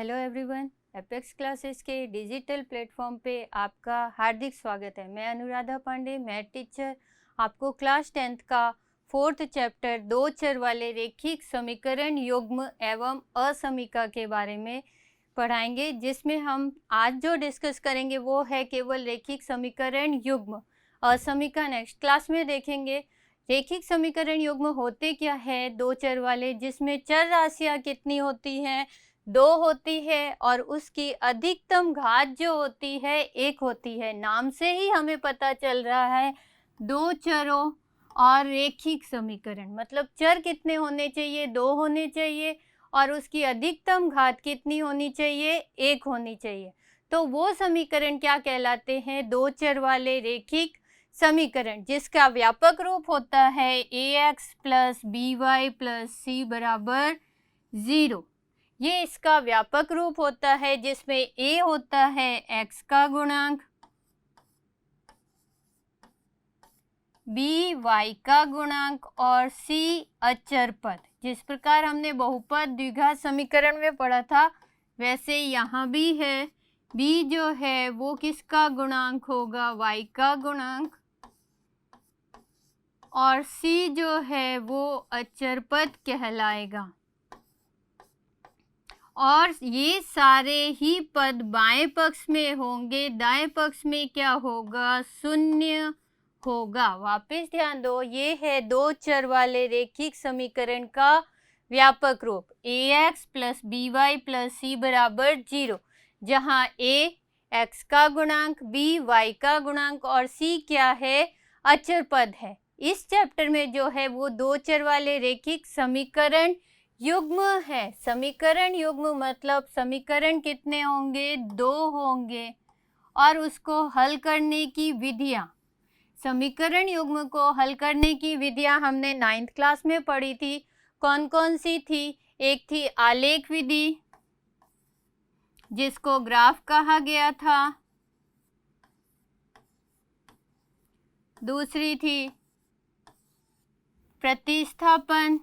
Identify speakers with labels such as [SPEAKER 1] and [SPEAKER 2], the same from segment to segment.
[SPEAKER 1] Hello everyone, apex classes के digital platform पे आपका हार्दिक स्वागत है। मैं अनुराधा पांडे, मैथ टीचर, आपको क्लास 10th का 4th चैप्टर दो चर वाले रेखिक समीकरण युग्म एवं असमीका के बारे में पढ़ाएंगे, जिसमें हम आज जो डिस्कस करेंगे वो है केवल रेखिक समीकरण युग्म। असमीका नेक्स्ट क्लास में देखेंगे। रेखिक समीकरण युग्म होते क्या है? दो चर वाले, जिसमें चर राशियाँ कितनी होती हैं? दो होती है और उसकी अधिकतम घात जो होती है एक होती है। नाम से ही हमें पता चल रहा है दो चरों और रेखिक समीकरण, मतलब चर कितने होने चाहिए? दो होने चाहिए और उसकी अधिकतम घात कितनी होनी चाहिए? एक होनी चाहिए। तो वो समीकरण क्या कहलाते हैं? दो चर वाले रेखिक समीकरण, जिसका व्यापक रूप होता है ax plus B Y plus C बराबर 0। ये इसका व्यापक रूप होता है, जिसमें a होता है x का गुणांक, b y का गुणांक और c अचर पद। जिस प्रकार हमने बहुपद द्विघात समीकरण में पढ़ा था, वैसे यहाँ भी है। b जो है वो किसका गुणांक होगा? y का गुणांक, और c जो है वो अचर पद कहलाएगा। और ये सारे ही पद बाएं पक्ष में होंगे, दाएं पक्ष में क्या होगा? शून्य होगा। वापस ध्यान दो, ये है दो चर वाले रेखिक समीकरण का व्यापक रूप ax plus B Y plus C बराबर 0, जहाँ a x का गुणांक, b y का गुणांक और c क्या है? अचर पद है। इस चैप्टर में जो है वो दो चर वाले रेखिक समीकरण युग्म है। समीकरण युग्म मतलब समीकरण कितने होंगे? दो होंगे। और उसको हल करने की विधियां, समीकरण युग्म को हल करने की विधियां हमने 9th क्लास में पढ़ी थी। कौन कौन सी थी? एक थी आलेख विधि, जिसको ग्राफ कहा गया था। दूसरी थी प्रतिस्थापन,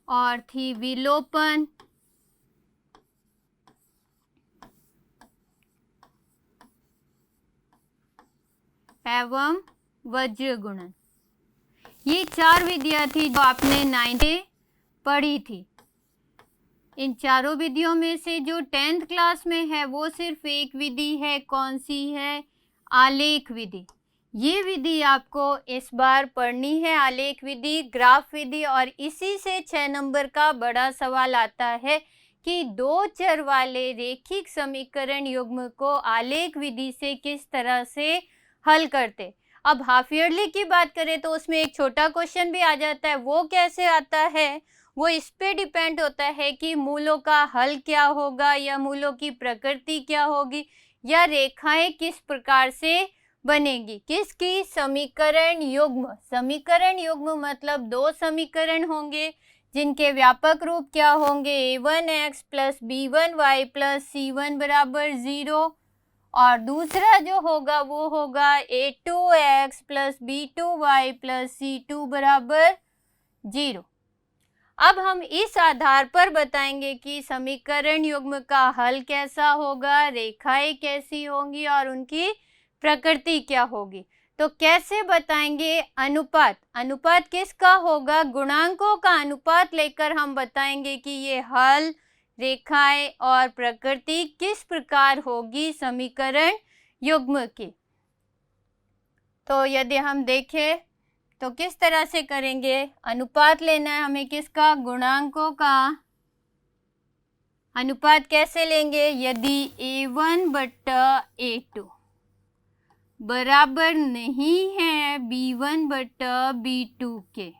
[SPEAKER 1] और थी विलोपन, एवं वज्र गुणन। ये चार विधियां थी जो आपने 9th में पढ़ी थी। इन चारों विधियों में से जो 10th क्लास में है वो सिर्फ एक विधि है। कौन सी है? आलेख विधि। ये विधि आपको इस बार पढ़नी है, आलेख विधि, ग्राफ विधि। और इसी से 6 नंबर का बड़ा सवाल आता है कि दो चर वाले रेखिक समीकरण युग्म को आलेख विधि से किस तरह से हल करते। अब हाफ ईयरली की बात करें तो उसमें एक छोटा क्वेश्चन भी आ जाता है। वो कैसे आता है? वो इस पे डिपेंड होता है कि मूलों का हल क्या होगा, या मूलों की प्रकृति क्या होगी, या रेखाएं किस प्रकार से बनेगी। किसकी? समीकरण युग्म। समीकरण युग्म मतलब दो समीकरण होंगे जिनके व्यापक रूप क्या होंगे? a1x plus b1y plus c1 बराबर 0, और दूसरा जो होगा वो होगा a2x plus b2y plus c2 बराबर 0। अब हम इस आधार पर बताएंगे कि समीकरण युग्म का हल कैसा होगा, रेखाएं कैसी होंगी और उनकी प्रकृति क्या होगी। तो कैसे बताएंगे? अनुपात। अनुपात किसका होगा? गुणांकों का अनुपात लेकर हम बताएंगे कि ये हल, रेखाएं और प्रकृति किस प्रकार होगी समीकरण युग्म की। तो यदि हम देखें तो किस तरह से करेंगे? अनुपात लेना है हमें किसका? गुणांकों का। अनुपात कैसे लेंगे? यदि a1 बट्टा a2 बराबर नहीं है b1 बट्टा b2 के,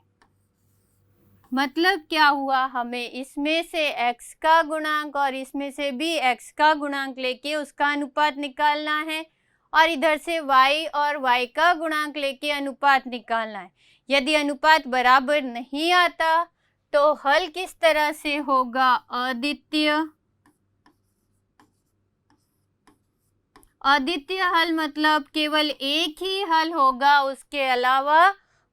[SPEAKER 1] मतलब क्या हुआ? हमें इसमें से x का गुणांक और इसमें से भी x का गुणांक लेके उसका अनुपात निकालना है, और इधर से y और y का गुणांक लेके अनुपात निकालना है। यदि अनुपात बराबर नहीं आता तो हल किस तरह से होगा? अद्वितीय। अद्वितीय हल मतलब केवल एक ही हल होगा, उसके अलावा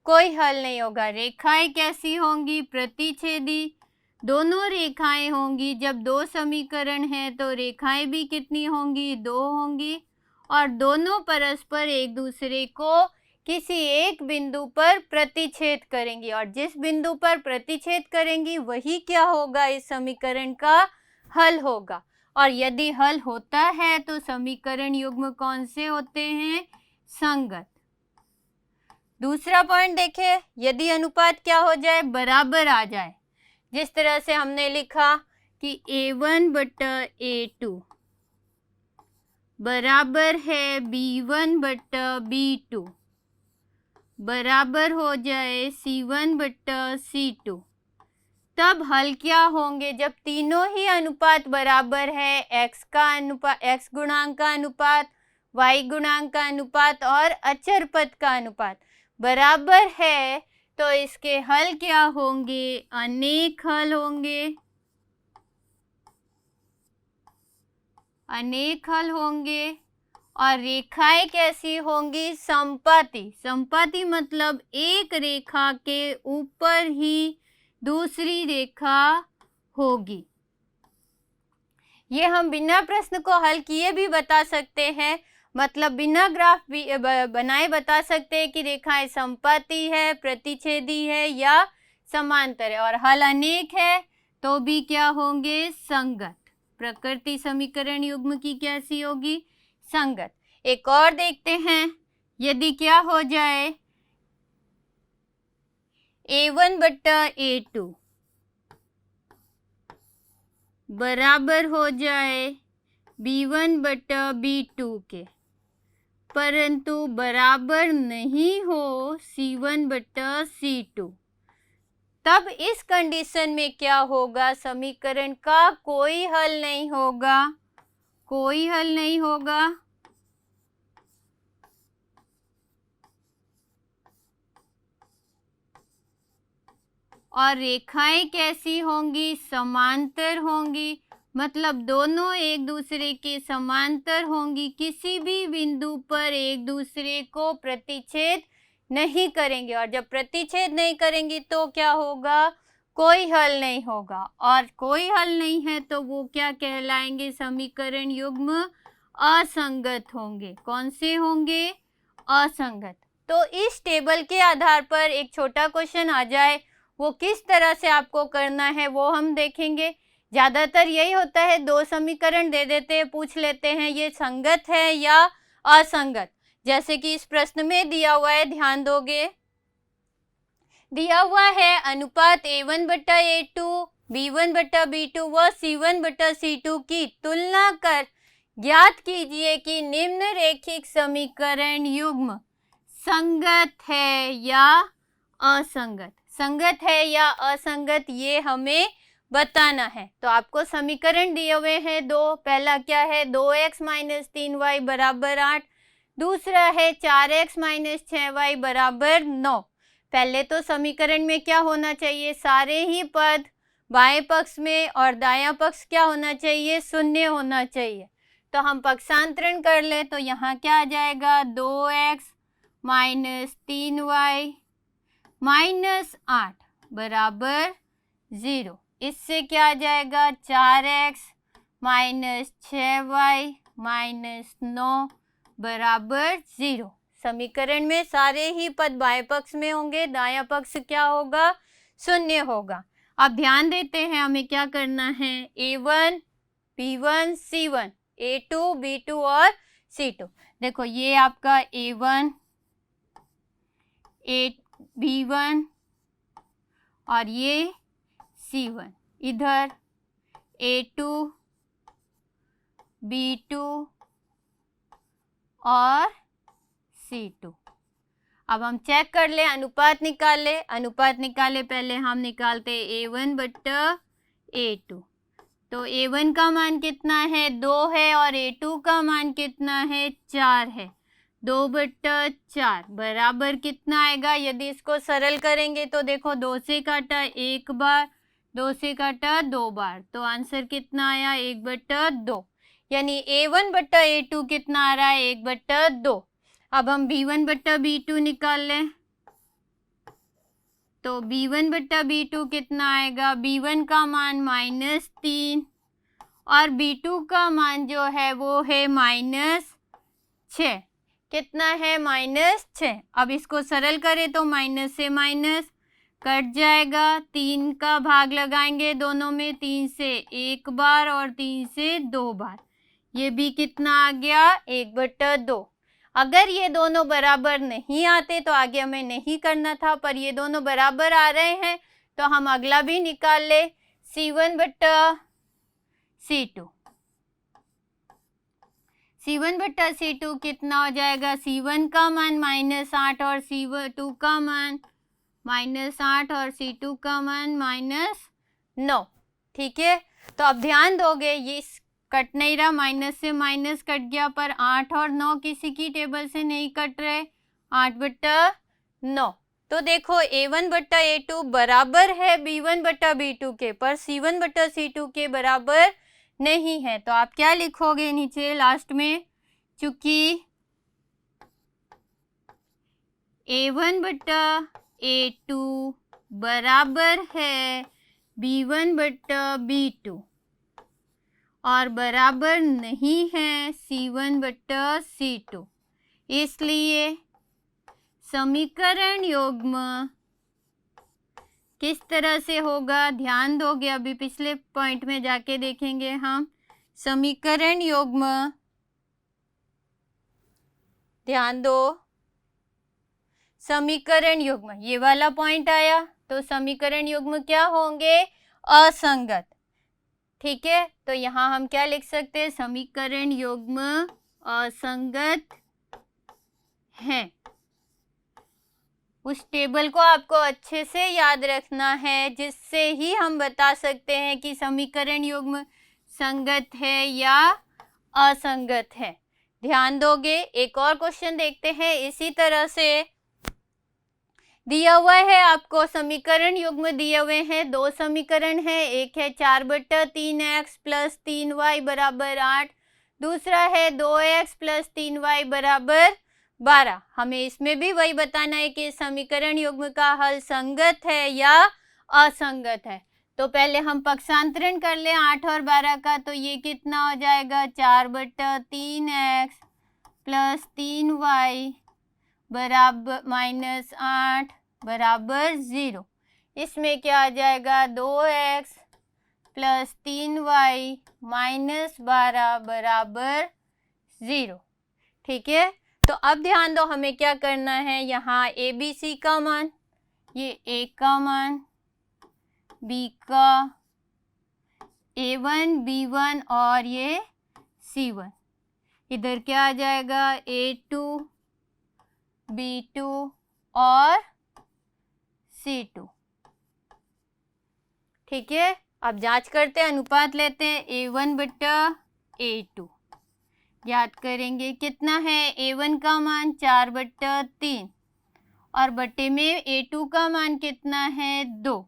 [SPEAKER 1] कोई हल नहीं होगा। रेखाएं कैसी होंगी? प्रतिच्छेदी। दोनों रेखाएं होंगी। जब दो समीकरण हैं तो रेखाएं भी कितनी होंगी? दो होंगी। और दोनों परस्पर एक दूसरे को किसी एक बिंदु पर प्रतिच्छेद करेंगी, और जिस बिंदु पर प्रतिच्छेद करेंगी वही क्या होगा? इस समीकरण का हल होगा। और यदि हल होता है तो समीकरण युग्म कौन से होते हैं? संगत। दूसरा पॉइंट देखें, यदि अनुपात क्या हो जाए? बराबर आ जाए। जिस तरह से हमने लिखा कि A1 बटा A2 बराबर है B1 बटा B2 बराबर हो जाए C1 बटा C2, तब हल क्या होंगे? जब तीनों ही अनुपात बराबर है, x का अनुपात, x गुणांक का अनुपात, y गुणांक का अनुपात और अचर पद का अनुपात बराबर है, तो इसके हल क्या होंगे? अनेक हल होंगे। अनेक हल होंगे। और रेखाएं कैसी होंगी? समपाती। समपाती मतलब एक रेखा के ऊपर ही दूसरी रेखा होगी। ये हम बिना प्रश्न को हल किए भी बता सकते हैं, मतलब बिना ग्राफ भी बनाए बता सकते हैं कि रेखाएं समपाती है, प्रतिच्छेदी है या समांतर है। और हल अनेक है तो भी क्या होंगे? संगत। प्रकृति समीकरण युग्म की कैसी होगी? संगत। एक और देखते हैं, यदि क्या हो जाए? A1 बटा A2 बराबर हो जाए B1 बटा B2 के, परंतु बराबर नहीं हो C1 बटा C2, तब इस कंडीशन में क्या होगा? समीकरण का कोई हल नहीं होगा। कोई हल नहीं होगा। और रेखाएं कैसी होंगी? समांतर होंगी, मतलब दोनों एक दूसरे के समांतर होंगी। किसी भी बिंदु पर एक दूसरे को प्रतिच्छेद नहीं करेंगे, और जब प्रतिच्छेद नहीं करेंगी तो क्या होगा? कोई हल नहीं होगा। और कोई हल नहीं है तो वो क्या कहलाएंगे? समीकरण युग्म असंगत होंगे। कौन से होंगे? असंगत। तो इस टेबल के आधार पर एक छोटा क्वेश्चन आ जाए, वो किस तरह से आपको करना है वो हम देखेंगे। ज़्यादातर यही होता है, दो समीकरण दे देते हैं, पूछ लेते हैं ये संगत है या असंगत। जैसे कि इस प्रश्न में दिया हुआ है, ध्यान दोगे, दिया हुआ है अनुपात A1 बटा A2, B1 बटा B2 व C1 बटा C2 की तुलना कर ज्ञात कीजिए कि निम्न रेखिक समीकरण युग्म संगत है या असंगत। संगत है या असंगत ये हमें बताना है। तो आपको समीकरण दिए हुए हैं दो। पहला क्या है? 2x माइनस 3y बराबर 8। दूसरा है 4x माइनस 6y बराबर 9। पहले तो समीकरण में क्या होना चाहिए? सारे ही पद बाएं पक्ष में और दायां पक्ष क्या होना चाहिए? शून्य होना चाहिए। तो हम पक्षांतरण कर ले तो यहाँ क्या आ जाएगा? 2x माइनस 3y माइनस 8 बराबर 0। इससे क्या आ जाएगा? 4x माइनस 6y माइनस 9 बराबर 0। समीकरण में सारे ही पद बाएं पक्ष में होंगे, दायां पक्ष क्या होगा? शून्य होगा। अब ध्यान देते हैं हमें क्या करना है। A1, B1, C1, A2, B2 और C2। देखो ये आपका A1, B1 और ये C1, इधर A2, B2 और C2। अब हम चेक कर ले, अनुपात निकाले। अनुपात निकाले पहले हम निकालते A1 बटा A2। तो A1 का मान कितना है? 2 है, और A2 का मान कितना है? 4 है। 2 बटा 4 बराबर कितना आएगा? यदि इसको सरल करेंगे तो देखो 2 से काटा 1 बार, 2 से काटा 2 बार, तो आंसर कितना आया? 1 बटा 2। यानी A1 बटा A2 कितना आ रहा है? 1 बटा 2। अब हम B1 बटा B2 निकाल लें। तो b1 बट्टा b2 कितना आएगा, b1 का मान -3 और b2 का मान जो है वो है -6। कितना है, -6। अब इसको सरल करें तो माइनस से माइनस कट जाएगा, 3 का भाग लगाएंगे दोनों में, 3 से 1 बार और 3 से 2 बार, ये भी कितना आ गया, 1/2। अगर ये दोनों बराबर नहीं आते तो आगे हमें नहीं करना था, पर ये दोनों बराबर आ रहे हैं तो हम अगला भी निकाल ले, C1 बट्टा C2। C1 बट्टा C2 कितना हो जाएगा, C1 का मान -8 और C2 का मान -8 और C2 का मान -9। ठीक है, तो अब ध्यान दोगे ये कट नहीं रहा, माइनस से माइनस कट गया, पर 8 और 9 किसी की टेबल से नहीं कट रहे, 8/9। तो देखो A1 बट्टा A2 बराबर है B1 बट्टा B2 के, पर C1 बट्टा C2 के बराबर नहीं है। तो आप क्या लिखोगे नीचे लास्ट में, चूंकि A1 बट्टा A2 बराबर है B1 बट्टा B2 और बराबर नहीं है C1 बट्टा C2, इसलिए समीकरण युग्म किस तरह से होगा, ध्यान दोगे, अभी पिछले पॉइंट में जाके देखेंगे हम। समीकरण युग्म, ध्यान दो, समीकरण युग्म, ये वाला पॉइंट आया तो समीकरण युग्म क्या होंगे, असंगत। ठीक है, तो यहाँ हम क्या लिख सकते हैं, समीकरण युग्म असंगत हैं। उस टेबल को आपको अच्छे से याद रखना है जिससे ही हम बता सकते हैं कि समीकरण युग्म संगत है या असंगत है। ध्यान दोगे, एक और क्वेश्चन देखते हैं। इसी तरह से दिया हुआ है आपको समीकरण युग्म दिए हुए हैं, दो समीकरण है, एक है 4/3x प्लस 3y बराबर 8, दूसरा है 2x प्लस 3y बराबर 12। हमें इसमें भी वही बताना है कि समीकरण युग्म का हल संगत है या असंगत है। तो पहले हम पक्षांतरण कर लें 8 और 12 का, तो ये कितना हो जाएगा, 4/3x प्लस 3y बराबर -8 बराबर 0। इसमें क्या आ जाएगा, 2x प्लस 3y माइनस 12 बराबर 0। ठीक है, तो अब ध्यान दो हमें क्या करना है, यहाँ ए बी सी का मान, ये ए का मान, बी का, A1 B1 और ये C1, इधर क्या आ जाएगा, A2 B2 और C2। ठीक है, अब जांच करते हैं, अनुपात लेते हैं, A1 बट्टा A2 याद करेंगे, कितना है, A1 का मान 4/3 और बट्टे में A2 का मान कितना है, 2।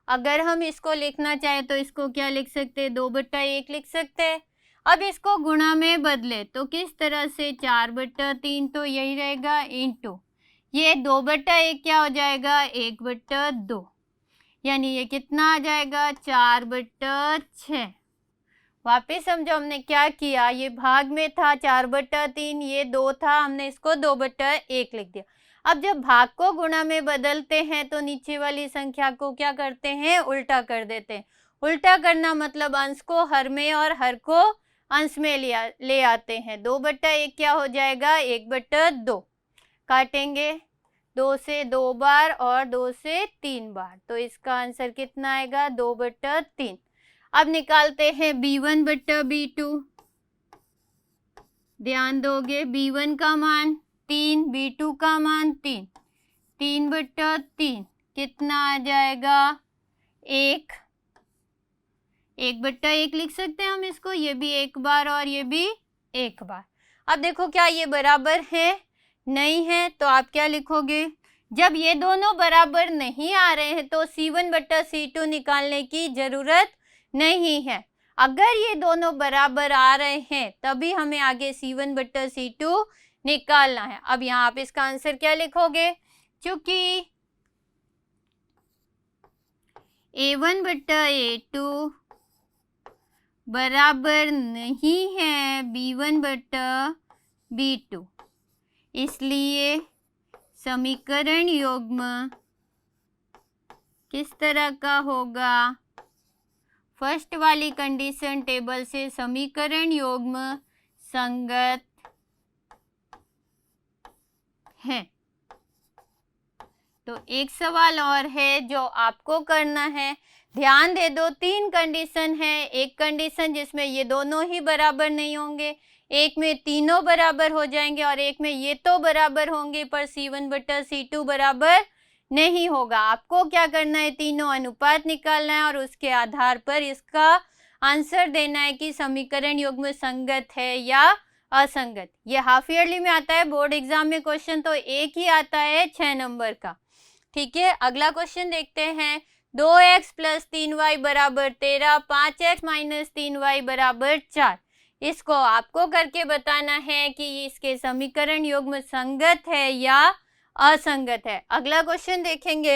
[SPEAKER 1] अगर हम इसको लिखना चाहें तो इसको क्या लिख सकते हैं, 2/1 लिख सकते हैं। अब इसको गुणा में बदले तो किस तरह से, 4/3 तो यही रहेगा, इंटू ये 2/1 क्या हो जाएगा, 1/2, यानी ये कितना आ जाएगा, 4/6। वापिस समझो हमने क्या किया, ये भाग में था 4/3, ये 2 था, हमने इसको 2/1 लिख दिया। अब जब भाग को गुणा में बदलते हैं तो नीचे वाली संख्या को क्या करते हैं, उल्टा कर देते हैं। उल्टा करना मतलब अंश को हर में और हर को अंश में ले आते हैं। 2/1 क्या हो जाएगा, 1/2। काटेंगे, 2 से 2 बार और 2 से 3 बार, तो इसका आंसर कितना आएगा, 2/3। अब निकालते हैं B1 बट्टा B2। ध्यान दोगे, B1 का मान 3, B2 का मान 3, 3/3 कितना आ जाएगा, 1। 1/1 लिख सकते हैं हम इसको, ये भी 1 बार और ये भी 1 बार। अब देखो क्या ये बराबर है, नहीं है, तो आप क्या लिखोगे, जब ये दोनों बराबर नहीं आ रहे हैं तो C1 बट्टा C2 निकालने की जरूरत नहीं है। अगर ये दोनों बराबर आ रहे हैं तभी हमें आगे C1 बट्टा C2 निकालना है। अब यहाँ आप इसका आंसर क्या लिखोगे, चूंकि A1 बट्टा A2 बराबर नहीं है B1 बट्टा B2, इसलिए समीकरण युग्म किस तरह का होगा? फर्स्ट वाली कंडीशन टेबल से समीकरण युग्म संगत है। तो एक सवाल और है जो आपको करना है, ध्यान दे दो, 3 कंडीशन है। एक कंडीशन जिसमें ये दोनों ही बराबर नहीं होंगे, एक में तीनों बराबर हो जाएंगे और एक में ये तो बराबर होंगे पर C1 बटा C2 बराबर नहीं होगा। आपको क्या करना है, तीनों अनुपात निकालना है और उसके आधार पर इसका आंसर देना है कि समीकरण युग्म संगत है या असंगत। ये हाफ ईयरली में आता है, बोर्ड एग्जाम में क्वेश्चन तो एक ही आता है 6 नंबर का। ठीक है, अगला क्वेश्चन देखते हैं। 2x प्लस 3y बराबर 13, 5x माइनस 3y बराबर 4। इसको आपको करके बताना है कि इसके समीकरण युग्म संगत है या असंगत है। अगला क्वेश्चन देखेंगे।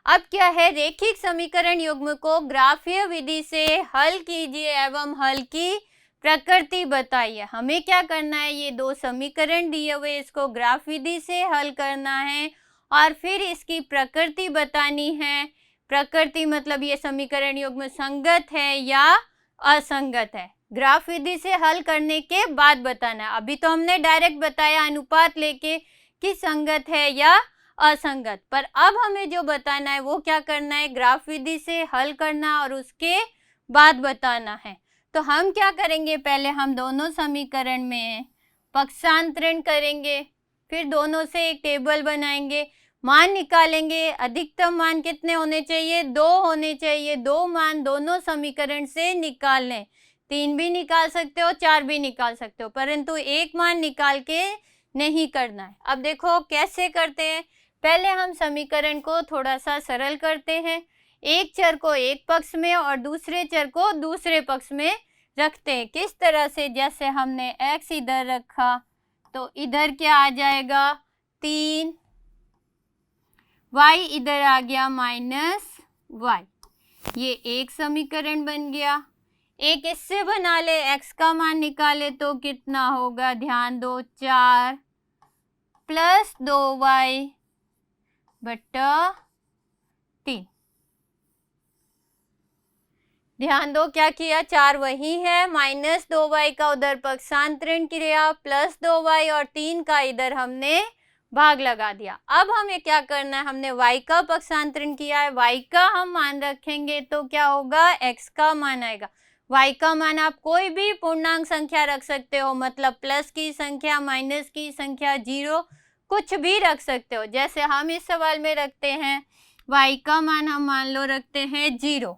[SPEAKER 1] अब क्या है, रेखिक समीकरण युग्म को ग्राफीय विधि से हल कीजिए एवं हल की प्रकृति बताइए। हमें क्या करना है, ये दो समीकरण दिए हुए इसको ग्राफ विधि से हल करना है और फिर इसकी प्रकृति बतानी है। प्रकृति मतलब ये समीकरण युग्म संगत है या असंगत है। ग्राफ विधि से हल करने के बाद बताना है। अभी तो हमने डायरेक्ट बताया अनुपात लेके कि संगत है या असंगत, पर अब हमें जो बताना है वो क्या करना है, ग्राफ विधि से हल करना और उसके बाद बताना है। तो हम क्या करेंगे, पहले हम दोनों समीकरण में पक्षांतरण करेंगे, फिर दोनों से एक टेबल बनाएंगे, मान निकालेंगे। अधिकतम मान कितने होने चाहिए, 2 होने चाहिए। 2 मान दोनों समीकरण से निकाल लें। 3 भी निकाल सकते हो, 4 भी निकाल सकते हो, परंतु एक मान निकाल के नहीं करना है। अब देखो कैसे करते हैं। पहले हम समीकरण को थोड़ा सा सरल करते हैं। एक चर को एक पक्ष में और दूसरे चर को दूसरे पक्ष में रखते हैं। किस तरह से, जैसे हमने x इधर रखा तो इधर क्या आ जाएगा 3, y इधर आ गया -y। ये एक समीकरण बन गया। एक इससे बना ले, x का मान निकाले तो कितना होगा, ध्यान दो, 4 प्लस 2y बटा 3। ध्यान दो क्या किया, 4 वही है, -2y का उधर पक्षांतरण किया, प्लस 2y और 3 का इधर हमने भाग लगा दिया। अब हमें क्या करना है, हमने y का पक्षांतरण किया है, y का हम मान रखेंगे तो क्या होगा, x का मान आएगा। y का मान आप कोई भी पूर्णांक संख्या रख सकते हो, मतलब प्लस की संख्या, माइनस की संख्या, 0 कुछ भी रख सकते हो। जैसे हम इस सवाल में रखते हैं y का मान हम मान लो रखते हैं 0,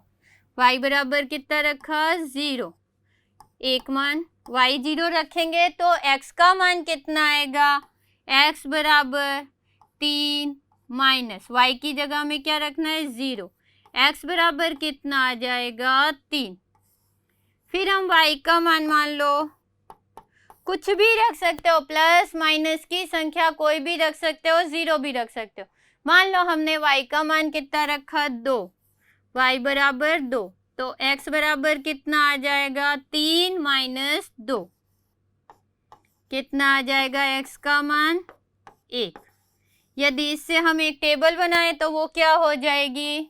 [SPEAKER 1] y बराबर कितना रखा, 0, एक मान y 0 रखेंगे तो x का मान कितना आएगा, x बराबर 3 माइनस y की जगह में क्या रखना है 0, x बराबर कितना आ जाएगा 3। फिर हम y का मान लो, कुछ भी रख सकते हो, प्लस माइनस की संख्या कोई भी रख सकते हो, 0 भी रख सकते हो। मान लो हमने y का मान कितना रखा 2, y बराबर 2, तो x बराबर कितना आ जाएगा 3 माइनस 2, कितना आ जाएगा x का मान 1। यदि इससे हम एक टेबल बनाए तो वो क्या हो जाएगी,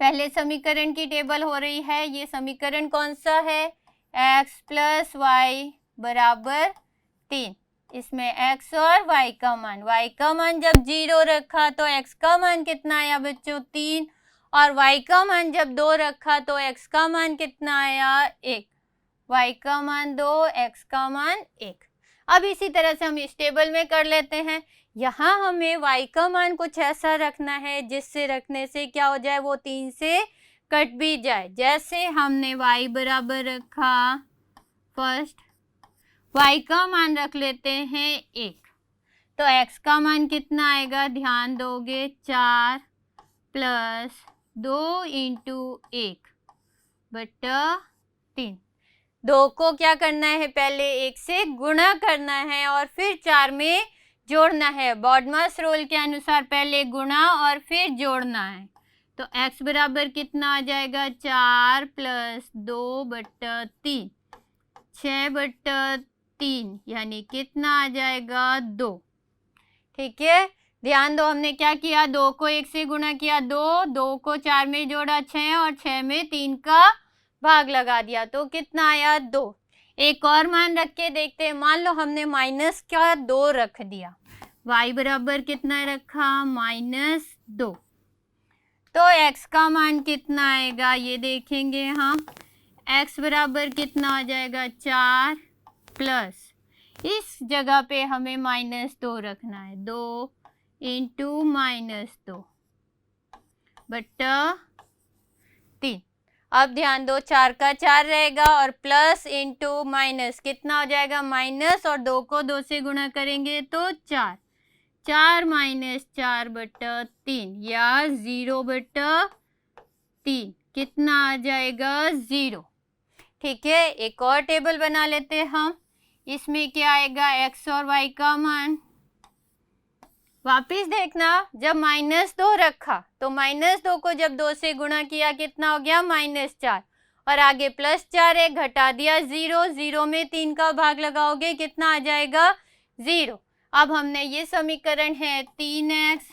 [SPEAKER 1] पहले समीकरण की टेबल हो रही है। ये समीकरण कौन सा है, x प्लस y बराबर 3। इसमें x और y का मान जब 0 रखा तो x का मान कितना आया बच्चों 3, और y का मान जब 2 रखा तो x का मान कितना आया 1, y का मान 2, x का मान 1। अब इसी तरह से हम इस टेबल में कर लेते हैं। यहाँ हमें y का मान कुछ ऐसा रखना है जिससे रखने से क्या हो जाए, वो 3 से कट भी जाए। जैसे हमने y बराबर रखा, फर्स्ट y का मान रख लेते हैं 1, तो x का मान कितना आएगा, ध्यान दोगे 4 प्लस 2 इंटू 1 बटा 3। 2 को क्या करना है, पहले 1 से गुणा करना है और फिर 4 में जोड़ना है। बॉडमास रूल के अनुसार पहले गुणा और फिर जोड़ना है। तो x बराबर कितना आ जाएगा, 4 + 2/3, 6/3 यानी कितना आ जाएगा, 2। ठीक है, ध्यान दो, हमने क्या किया, 2 को 1 से गुणा किया 2, 2 को 4 में जोड़ा 6 और 6 में 3 का भाग लगा दिया, तो कितना आया, 2। एक और मान रख के देखते हैं। मान लो हमने माइनस का 2 रख दिया, y बराबर कितना रखा, -2। तो x का मान कितना आएगा ये देखेंगे हम। x बराबर कितना आ जाएगा, 4 प्लस, इस जगह पे हमें -2 रखना है, 2 × -2 बटा 3। अब ध्यान दो, 4 का 4 रहेगा और प्लस इंटू माइनस कितना हो जाएगा, माइनस, और 2 को 2 से गुणा करेंगे तो 4, 4 - 4/3 या 0/3 कितना आ जाएगा, 0। ठीक है, एक और टेबल बना लेते हैं हम। इसमें क्या आएगा, x और y का मान। वापिस देखना, जब -2 रखा तो -2 को जब 2 से गुणा किया कितना हो गया, -4, और आगे +4 है, घटा दिया 0, 0 में 3 का भाग लगाओगे कितना आ जाएगा, 0। अब हमने ये समीकरण है 3x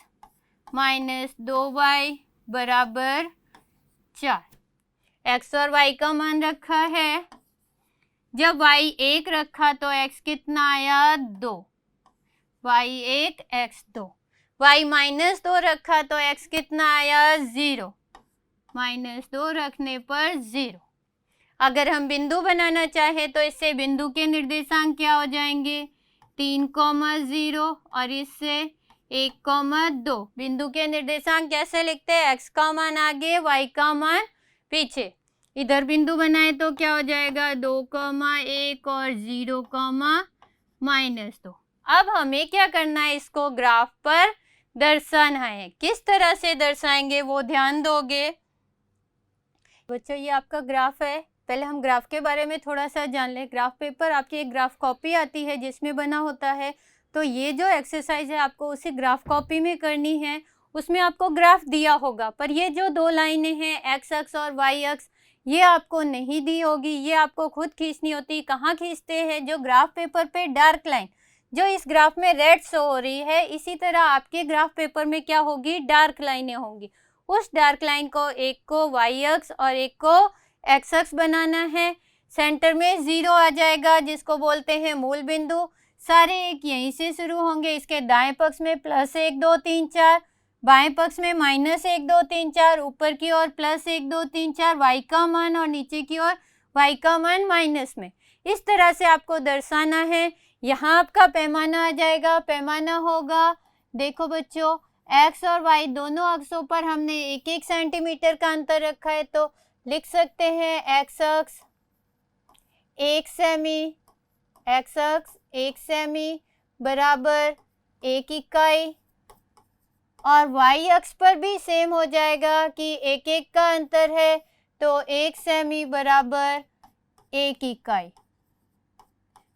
[SPEAKER 1] - 2y बराबर 4। x और y का मान रखा है, जब y 1 रखा तो x कितना आया, 2, y1 x 2। y -2 रखा तो x कितना आया, 0, -2 रखने पर 0। अगर हम बिंदु बनाना चाहे तो इससे बिंदु के निर्देशांक क्या हो जाएंगे, 3, 0 और इससे 1, 2। बिंदु के निर्देशांक कैसे लिखते हैं, x का मान आगे, y का मान पीछे। इधर बिंदु बनाए तो क्या हो जाएगा, 2, 1 और 0, -2। अब हमें क्या करना है, इसको ग्राफ पर दर्शाना है। किस तरह से दर्शाएंगे वो ध्यान दोगे। बच्चों, ये आपका ग्राफ है। पहले हम ग्राफ के बारे में थोड़ा सा जान लें। ग्राफ पेपर आपकी एक ग्राफ कॉपी आती है जिसमें बना होता है। तो ये जो एक्सरसाइज है आपको उसी ग्राफ कॉपी में करनी है। उसमें आपको ग्राफ दिया होगा, पर ये जो 2 लाइनें हैं x अक्ष और y अक्ष, ये आपको नहीं दी होगी, ये आपको खुद खींचनी होती। कहाँ खींचते हैं, जो ग्राफ पेपर पे डार्क लाइन जो इस ग्राफ में रेड शो हो रही है, इसी तरह आपके ग्राफ पेपर में क्या होगी, डार्क लाइनें होंगी। उस डार्क लाइन को, एक को y अक्ष और एक को x अक्ष बनाना है। सेंटर में 0 आ जाएगा जिसको बोलते हैं मूल बिंदु। सारे एक यहीं से शुरू होंगे। इसके दाएं पक्ष में +1 2 3 4, बाएं पक्ष में -1 2 3 4, ऊपर की ओर +1 2 3 4 y का मान और नीचे की ओर y का मान माइनस में। इस तरह से आपको दर्शाना है। यहाँ आपका पैमाना आ जाएगा। पैमाना होगा, देखो बच्चों, x और y दोनों अक्षों पर हमने 1-1 सेंटीमीटर का अंतर रखा है, तो लिख सकते हैं x अक्ष 1 सेमी, x अक्ष 1 सेमी बराबर 1 इकाई, और y अक्ष पर भी सेम हो जाएगा कि 1-1 का अंतर है, तो 1 सेमी बराबर 1 इकाई।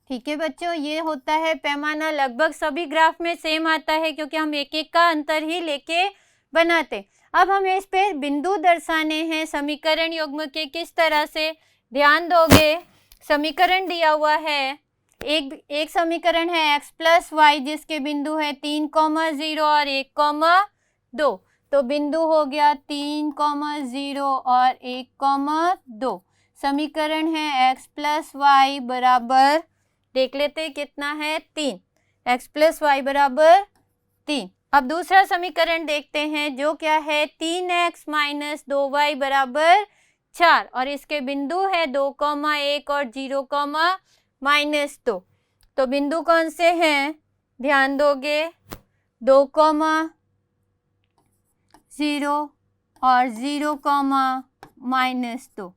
[SPEAKER 1] ठीक है बच्चों, ये होता है पैमाना। लगभग सभी ग्राफ में सेम आता है क्योंकि हम 1-1 का अंतर ही लेके बनाते। अब हमें इस पे बिंदु दर्शाने हैं समीकरण युग्म के। किस तरह से, ध्यान दोगे, समीकरण दिया हुआ है। एक समीकरण है x + y जिसके बिंदु है 3, 0 और 1, 2। तो बिंदु हो गया 3, 0 और 1, 2। समीकरण है x + y बराबर, देख लेते कितना है, 3। x + y बराबर 3। अब दूसरा समीकरण देखते हैं जो क्या है, 3x - 2y बराबर 4, और इसके बिंदु है 2, 1 और 0, -2। तो बिंदु कौन से हैं, ध्यान दोगे, 2, 0 और 0, -2।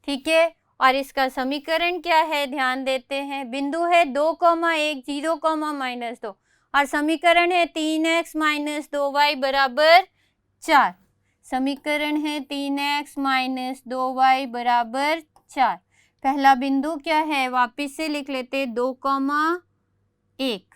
[SPEAKER 1] ठीक है, और इसका समीकरण क्या है, ध्यान देते हैं। बिंदु है 2, 1, 0, -2, और समीकरण है 3x - 2y बराबर 4। समीकरण है 3x - 2y बराबर 4। पहला बिंदु क्या है, वापिस से लिख लेते, 2, 1।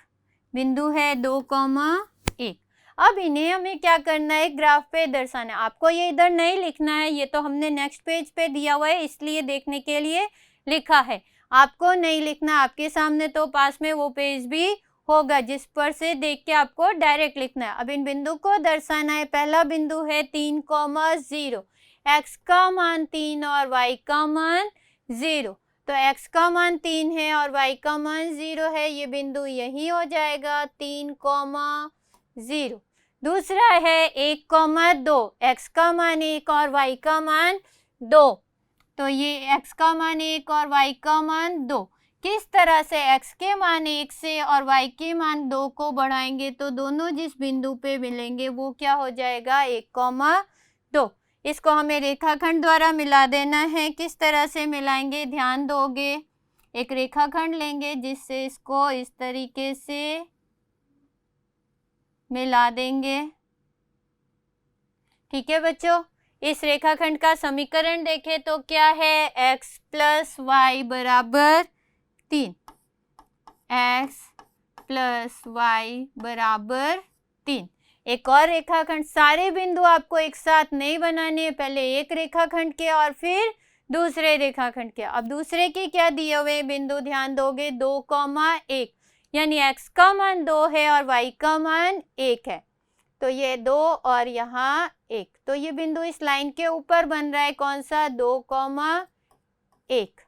[SPEAKER 1] बिंदु है 2,1। अब इन्हें हमें क्या करना है, ग्राफ पे दर्शाना है। आपको ये इधर नहीं लिखना है, ये तो हमने नेक्स्ट पेज पे दिया हुआ है इसलिए देखने के लिए लिखा है। आपको नहीं लिखना, आपके सामने तो पास में वो पेज भी होगा जिस पर से देख के आपको डायरेक्ट लिखना है। अब इन बिंदु को दर्शाना है। पहला बिंदु है 3,0, x का मान 3 और y का मान 0। तो x का मान 3 है और y का मान 0 है, ये बिंदु यही हो जाएगा 3,0। दूसरा है 1,2, x का मान 1 और y का मान 2। तो ये x का मान 1 और y का मान 2। किस तरह से x के मान 1 से और y के मान 2 को बढ़ाएंगे तो दोनों जिस बिंदु पे मिलेंगे वो क्या हो जाएगा, 1,2। इसको हमें रेखाखंड द्वारा मिला देना है। किस तरह से मिलाएंगे, ध्यान दोगे। एक रेखाखंड लेंगे जिससे इसको इस तरीके से मिला देंगे। ठीक है बच्चों, इस रेखाखंड का समीकरण देखें तो क्या है, x प्लस वाई बराबर 3, x प्लस वाई बराबर 3। एक और रेखाखंड, सारे बिंदु आपको एक साथ नहीं बनाने, पहले एक रेखाखंड के और फिर दूसरे रेखाखंड के। अब दूसरे के क्या दिए हुए बिंदु ध्यान दोगे, 2,1, यानी x का मान 2 है और y का मान 1 है। तो ये 2 और यहाँ 1, तो ये बिंदु इस लाइन के ऊपर बन रहा है, कौन सा, 2,1।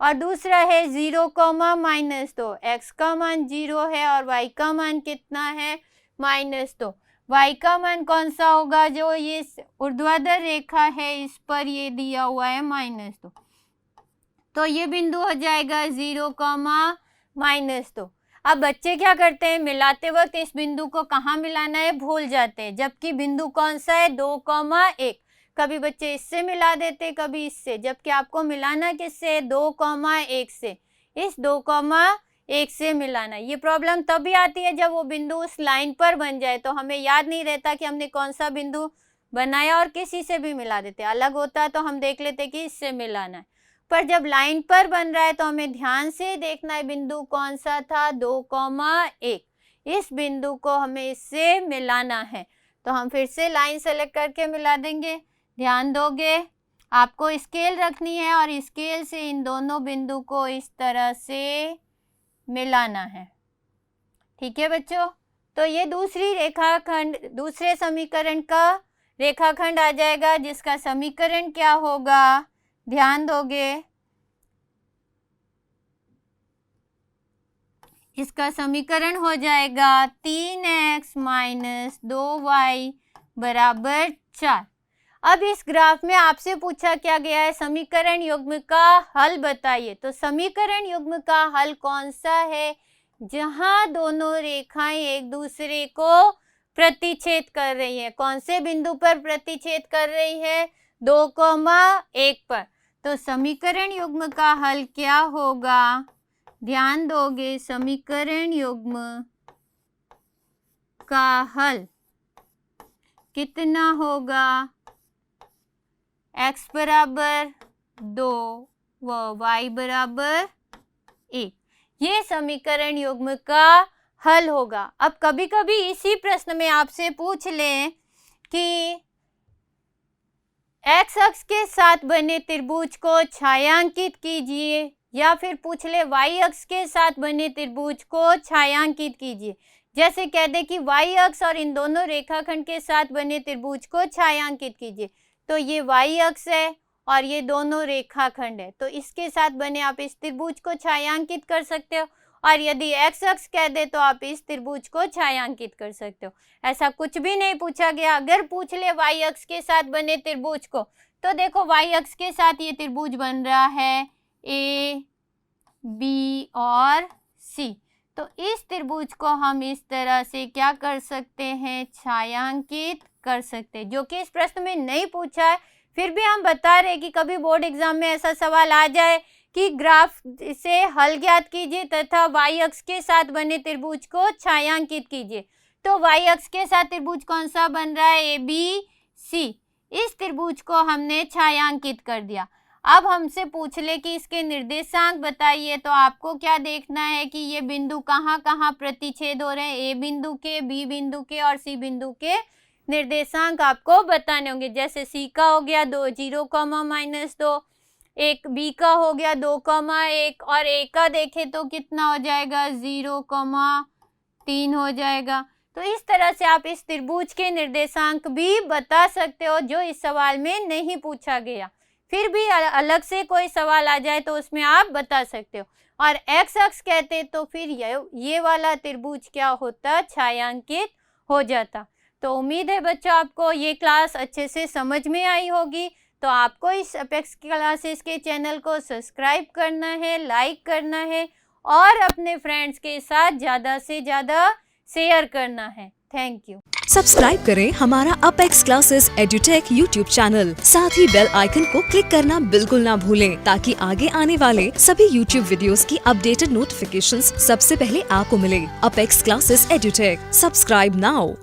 [SPEAKER 1] और दूसरा है 0,-2, x का मान 0 है और y का मान कितना है, -2। y का मान कौन सा होगा, जो ये ऊर्ध्वाधर रेखा है इस पर ये दिया हुआ है -2। तो ये बिंदु हो जाएगा 0,-2। अब बच्चे क्या करते हैं, मिलाते वक्त इस बिंदु को कहाँ मिलाना है भूल जाते हैं, जबकि बिंदु कौन सा है, 2,1। कभी बच्चे इससे मिला देते कभी इससे, जबकि आपको मिलाना किससे, 2,1 से। इस 2,1 से मिलाना। ये प्रॉब्लम तभी आती है जब वो बिंदु उस लाइन पर बन जाए, तो हमें याद नहीं रहता कि हमने कौन सा बिंदु बनाया और किसी से भी मिला देते। अलग होता तो हम देख लेते कि इससे मिलाना है, पर जब लाइन पर बन रहा है तो हमें ध्यान से देखना है बिंदु कौन सा था, 2,1। इस बिंदु को हमें इससे मिलाना है, तो हम फिर से लाइन सेलेक्ट करके मिला देंगे। ध्यान दोगे, आपको स्केल रखनी है और स्केल से इन दोनों बिंदु को इस तरह से मिलाना है। ठीक है बच्चों, तो ये दूसरी रेखाखंड, दूसरे समीकरण का रेखाखंड आ जाएगा, जिसका समीकरण क्या होगा, ध्यान दोगे। इसका समीकरण हो जाएगा 3x - 2y बराबर 4। अब इस ग्राफ में आपसे पूछा क्या गया है, समीकरण युग्म का हल बताइए। तो समीकरण युग्म का हल कौन सा है, जहां दोनों रेखाएं एक दूसरे को प्रतिच्छेद कर रही है। कौन से बिंदु पर प्रतिच्छेद कर रही है, 2,1 पर। तो समीकरण युग्म का हल क्या होगा, ध्यान दोगे। समीकरण युग्म का हल कितना होगा, x बराबर 2 व y बराबर 1। ये समीकरण युग्म का हल होगा। अब कभी कभी इसी प्रश्न में आपसे पूछ लें कि x अक्ष के साथ बने त्रिभुज को छायांकित कीजिए, या फिर पूछ ले y अक्ष के साथ बने त्रिभुज को छायांकित कीजिए। जैसे कह दे कि y अक्ष और इन दोनों रेखाखंड के साथ बने त्रिभुज को छायांकित कीजिए, तो ये y अक्ष है और ये दोनों रेखाखंड है, तो इसके साथ बने आप इस त्रिभुज को छायांकित कर सकते हो। और यदि x अक्ष कह दे तो आप इस त्रिभुज को छायांकित कर सकते हो। ऐसा कुछ भी नहीं पूछा गया। अगर पूछ ले y अक्ष के साथ बने त्रिभुज को, तो देखो y अक्ष के साथ ये त्रिभुज बन रहा है A, B और C। तो इस त्रिभुज को हम इस तरह से क्या कर सकते हैं, छायांकित कर सकते हैं, जो कि इस प्रश्न में नहीं पूछा है। फिर भी हम बता रहे कि कभी बोर्ड एग्जाम में ऐसा सवाल आ जाए कि ग्राफ से हल ज्ञात कीजिए तथा y अक्ष के साथ बने त्रिभुज को छायांकित कीजिए। तो y अक्ष के साथ त्रिभुज कौन सा बन रहा है, ABC। इस त्रिभुज को हमने छायांकित कर दिया। अब हमसे पूछ ले कि इसके निर्देशांक बताइए, तो आपको क्या देखना है कि ये बिंदु कहाँ कहाँ प्रतिच्छेद हो रहे हैं, ए बिंदु के, बी बिंदु के और सी बिंदु के निर्देशांक आपको बताने होंगे। जैसे सी का हो गया 2, 0, -2, बी का हो गया 2, 1 और ए का देखे तो कितना हो जाएगा 0, 3 हो जाएगा। तो इस तरह से आप इस त्रिभुज के निर्देशांक भी बता सकते हो जो इस सवाल में नहीं पूछा गया। फिर भी अलग से कोई सवाल आ जाए तो उसमें आप बता सकते हो। और एक्स अक्ष कहते तो फिर ये वाला त्रिभुज क्या होता, छायांकित हो जाता। तो उम्मीद है बच्चों आपको ये क्लास अच्छे से समझ में आई होगी। तो आपको इस अपेक्स क्लासेस के चैनल को सब्सक्राइब करना है, लाइक करना है और अपने फ्रेंड्स के साथ ज़्यादा से ज़्यादा शेयर करना है। Thank you.
[SPEAKER 2] सब्सक्राइब करें हमारा apex classes edutech YouTube channel, साथ ही बेल आइकन को क्लिक करना बिल्कुल ना भूलें ताकि आगे आने वाले सभी यूट्यूब वीडियोस की अपडेटेड नोटिफिकेशंस सबसे पहले आपको मिले। Apex classes edutech, subscribe now.